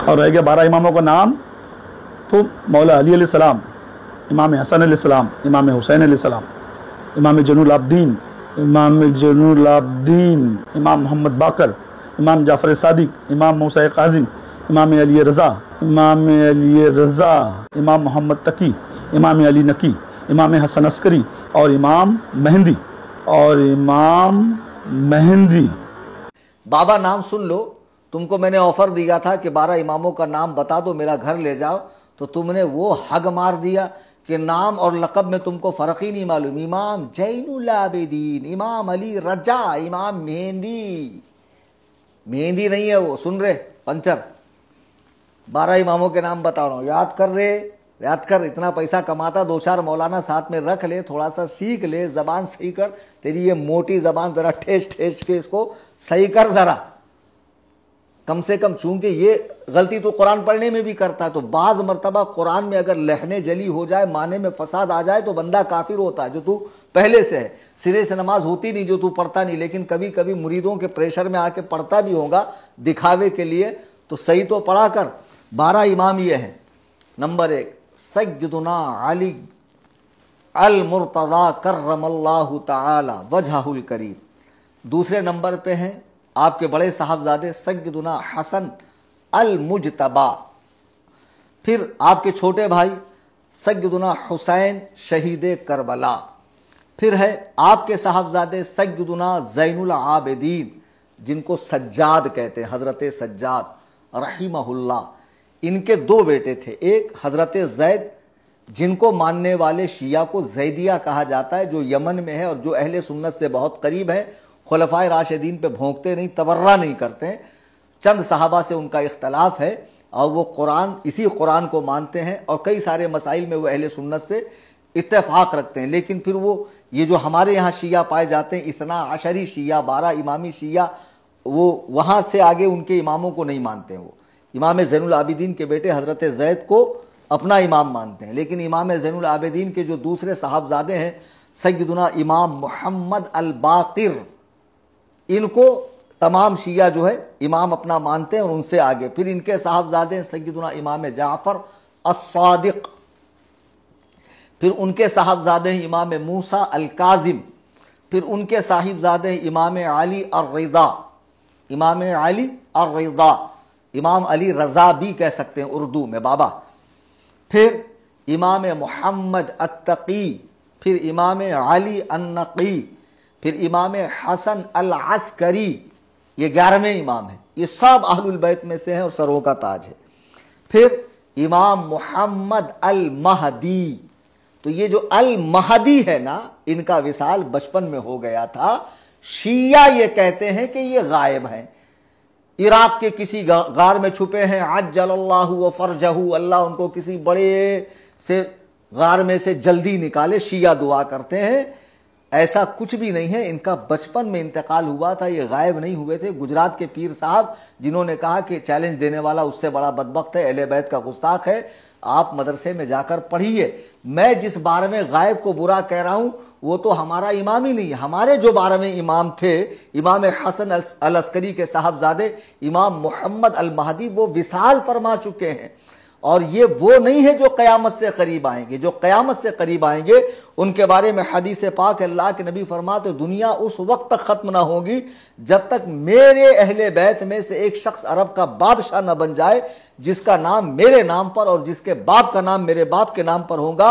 और रह गया 12 इमामों का नाम, तो मौला अली अलैहिस्सलाम, इमाम हसन अलैहिस्सलाम, इमाम हुसैन अलैहिस्सलाम, इमाम जैनुल आबदीन, इमाम मोहम्मद बाकर, इमाम जाफ़र सादिक, इमाम मूसा काज़िम, इमाम अली रज़ा, इमाम मोहम्मद तकी, इमाम अली नकी, इमाम हसन अस्करी और इमाम मेहंदी। बाबा नाम सुन लो, तुमको मैंने ऑफर दिया था कि 12 इमामों का नाम बता दो, मेरा घर ले जाओ, तो तुमने वो हग मार दिया कि नाम और लक़ब में तुमको फ़र्क ही नहीं मालूम। इमाम जैनुल आबिदीन, इमाम अली रजा, इमाम मेहंदी नहीं है वो, सुन रहे पंचर, 12 इमामों के नाम बता रहा हूँ, याद कर। इतना पैसा कमाता, 2-4 मौलाना साथ में रख ले, थोड़ा सा सीख ले, जबान सही कर, तेरी ये मोटी जबान जरा ठेस के इसको सही कर जरा, कम से कम। चूंकि ये गलती तो कुरान पढ़ने में भी करता है, तो बाज मरतबा कुरान में अगर लहने जली हो जाए, माने में फसाद आ जाए, तो बंदा काफिर होता है, जो तू पहले से है। सिरे से नमाज होती नहीं, जो तू पढ़ता नहीं, लेकिन कभी कभी मुरीदों के प्रेशर में आके पढ़ता भी होगा दिखावे के लिए, तो सही तो पढ़ा कर। 12 इमाम ये हैं। नंबर 1 सय्यदुना अली अल मुर्तज़ा कर्रमल्लाहु तआला वजहुल करीम। दूसरे नंबर पे हैं आपके बड़े साहबजादे सय्यदुना हसन अल मुजतबा। फिर आपके छोटे भाई सय्यदुना हुसैन शहीद करबला। फिर है आपके साहबजादे सय्यदुना ज़ैनुल आबिदीन, जिनको सज्जाद कहते हैं, हजरत सज्जाद रहिमहुल्लाह। इनके 2 बेटे थे, एक हजरत जैद, जिनको मानने वाले शिया को जैदिया कहा जाता है, जो यमन में है और जो अहले सुन्नत से बहुत करीब है, खुलफाए राशिदीन पे भोंकते नहीं, तबर्रा नहीं करते हैं। चंद सहाबा से उनका इख्तलाफ है और वो कुरान, इसी कुरान को मानते हैं और कई सारे मसाइल में वो अहले सुन्नत से इत्तेफाक रखते हैं। लेकिन फिर वो ये जो हमारे यहाँ शिया पाए जाते हैं, इतना अशरी शिया, 12 इमामी शिया, वो वहाँ से आगे उनके इमामों को नहीं मानते। वो इमाम ज़ैनुल आबिदीन के बेटे हज़रत ज़ैद को अपना इमाम मानते हैं, लेकिन इमाम ज़ैनुल आबिदीन के जो दूसरे साहबजादे हैं सय्यदुना इमाम मोहम्मद अल बाक़िर, इनको तमाम शिया जो है इमाम अपना मानते हैं और उनसे आगे। फिर इनके साहबजादे हैं सय्यदुना इमाम जाफ़र अस-सादिक़। फिर उनके साहबजादे हैं इमाम मूसा अल काज़िम। फिर उनके साहिबजादे हैं इमाम अली ar-रिदा, इमाम अली रज़ा भी कह सकते हैं उर्दू में बाबा। फिर इमाम मोहम्मद अत्तकी, फिर इमाम अली अन्नकी, फिर इमाम हसन अल अस्करी, ये 11वें इमाम हैं। ये सब अहलुल बैत में से हैं और सरों का ताज है। फिर इमाम मोहम्मद अल महदी, तो ये जो अल महदी है ना, इनका विसाल बचपन में हो गया था। शिया ये कहते हैं कि ये गायब हैं, इराक के किसी गार में छुपे हैं, अज्जलल्लाहु व फरजहू, अल्लाह उनको किसी बड़े से गार में से जल्दी निकाले, शिया दुआ करते हैं। ऐसा कुछ भी नहीं है, इनका बचपन में इंतकाल हुआ था, ये गायब नहीं हुए थे। गुजरात के पीर साहब जिन्होंने कहा कि चैलेंज देने वाला उससे बड़ा बदबख्त है, अहले बैत का गुस्ताख है, आप मदरसे में जाकर पढ़िए। मैं जिस 12वें गायब को बुरा कह रहा हूं वो तो हमारा इमाम ही नहीं है। हमारे जो 12वें इमाम थे, इमाम हसन अल अस्करी के साहबजादे इमाम मोहम्मद अल महदी, वो विसाल फरमा चुके हैं। और ये वो नहीं है जो क़यामत से करीब आएंगे। जो क़यामत से करीब आएंगे उनके बारे में हदीस पाक अल्लाह के नबी फरमाते, दुनिया उस वक्त तक ख़त्म ना होगी जब तक मेरे अहले बैत में से एक शख्स अरब का बादशाह न बन जाए जिसका नाम मेरे नाम पर और जिसके बाप का नाम मेरे बाप के नाम पर होगा,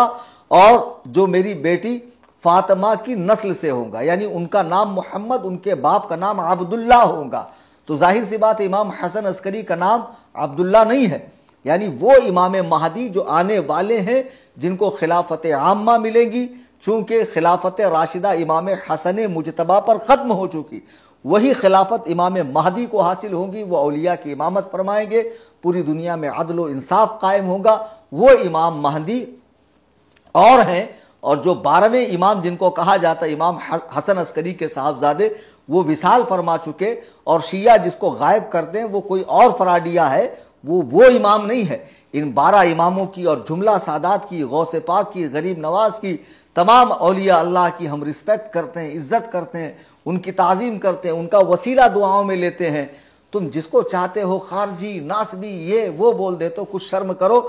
और जो मेरी बेटी फातिमा की नस्ल से होगा, यानी उनका नाम मोहम्मद, उनके बाप का नाम अब्दुल्ला होगा। तो जाहिर सी बात है इमाम हसन अस्करी का नाम अब्दुल्ला नहीं है, यानी वो इमाम महदी जो आने वाले हैं, जिनको खिलाफत आम्मा मिलेगी। चूंकि खिलाफत राशिदा इमाम हसन मुजतबा पर ख़त्म हो चुकी, वही खिलाफत इमाम महदी को हासिल होगी। वो औलिया की इमामत फरमाएंगे, पूरी दुनिया में अदल व इंसाफ कायम होगा। वो इमाम महदी और हैं, और जो 12वें इमाम जिनको कहा जाता है इमाम हसन अस्करी के साहबजादे, वो विसाल फरमा चुके। और शिया जिसको गायब करते हैं वो कोई और फराडिया है, वो इमाम नहीं है। इन 12 इमामों की और जुमला सादात की, गौसे पाक की, गरीब नवाज की, तमाम औलिया अल्लाह की हम रिस्पेक्ट करते हैं, इज्जत करते हैं, उनकी ताज़ीम करते हैं, उनका वसीला दुआओं में लेते हैं। तुम जिसको चाहते हो खारजी, नासबी, ये वो बोल देते हो। कुछ शर्म करो।